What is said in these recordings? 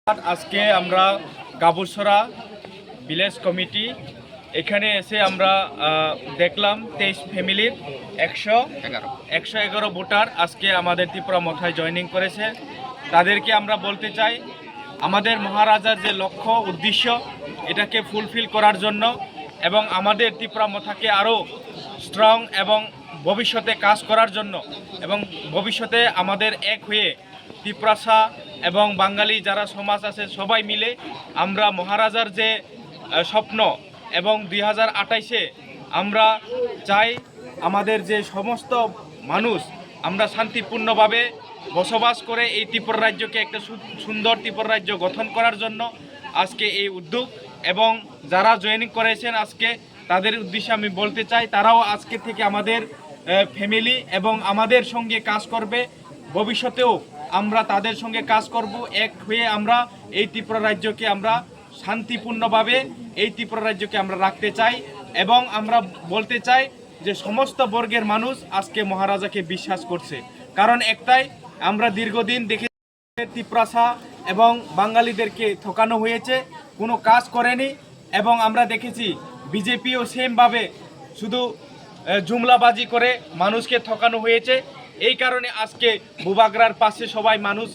আজকে আমরা গাবুসরা village committee এখানে এসে আমরা দেখলাম 23 ফ্যামিলির 111 ভোটার আজকে আমাদের ত্রিপুরা মথায় জয়েনিং করেছে। তাদেরকে আমরা বলতে চাই আমাদের মহারাজার যে লক্ষ্য উদ্দেশ্য এটাকে ফুলফিল করার জন্য এবং আমাদের ত্রিপুরা মথাকে আরও স্ট্রং এবং ভবিষ্যতে কাজ করার জন্য এবং ভবিষ্যতে আমাদের এক হয়ে ত্রিপুরাসা এবং বাঙালি যারা সমাজ আছে সবাই মিলে আমরা মহারাজার যে স্বপ্ন এবং 2028-এ আমরা চাই আমাদের যে সমস্ত মানুষ আমরা শান্তিপূর্ণভাবে বসবাস করে এই ত্রিপুরা রাজ্যকে একটা সুন্দর ত্রিপুরা রাজ্য গঠন করার জন্য আজকে এই উদ্যোগ। এবং যারা জয়েনিং করেছেন আজকে তাদের উদ্দেশ্যে আমি বলতে চাই তারাও আজকে থেকে আমাদের ফ্যামিলি এবং আমাদের সঙ্গে কাজ করবে। ভবিষ্যতেও আমরা তাদের সঙ্গে কাজ করব, এক হয়ে আমরা এই ত্রিপুরা রাজ্যকে আমরা শান্তিপূর্ণভাবে এই ত্রিপুরা রাজ্যকে আমরা রাখতে চাই। এবং আমরা বলতে চাই যে সমস্ত বর্গের মানুষ আজকে মহারাজাকে বিশ্বাস করছে, কারণ একটাই আমরা দীর্ঘদিন দেখে ত্রিপুরাসা এবং বাঙালিদেরকে ঠকানো হয়েছে, কোনো কাজ করেনি। এবং আমরা দেখেছি বিজেপিও সেমভাবে শুধু জুমলাবাজি করে মানুষকে ঠকানো হয়েছে। এই কারণে আজকে বুবাগরার পাশে সবাই মানুষ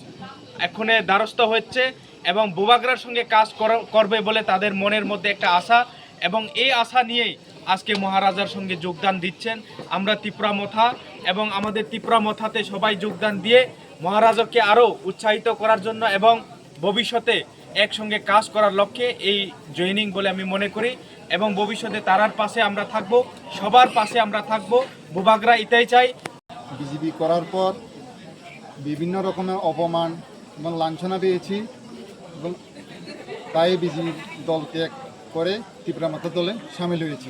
এখনে দ্বারস্থ হচ্ছে এবং বুবাগরার সঙ্গে কাজ করবে বলে তাদের মনের মধ্যে একটা আশা, এবং এই আশা নিয়েই আজকে মহারাজার সঙ্গে যোগদান দিচ্ছেন আমরা ত্রিপুরা মথা। এবং আমাদের ত্রিপুরা মথাতে সবাই যোগদান দিয়ে মহারাজাকে আরও উৎসাহিত করার জন্য এবং ভবিষ্যতে একসঙ্গে কাজ করার লক্ষ্যে এই জয়েনিং বলে আমি মনে করি। এবং ভবিষ্যতে তারার পাশে আমরা থাকব, সবার পাশে আমরা থাকব। বুবাগরা এটাই চাই। বিজেপি করার পর বিভিন্ন রকমের অপমান এবং লাঞ্ছনা পেয়েছি এবং তাই বিজেপি দল ত্যাগ করে ত্রিপুরা মথা দলে সামিল হয়েছি।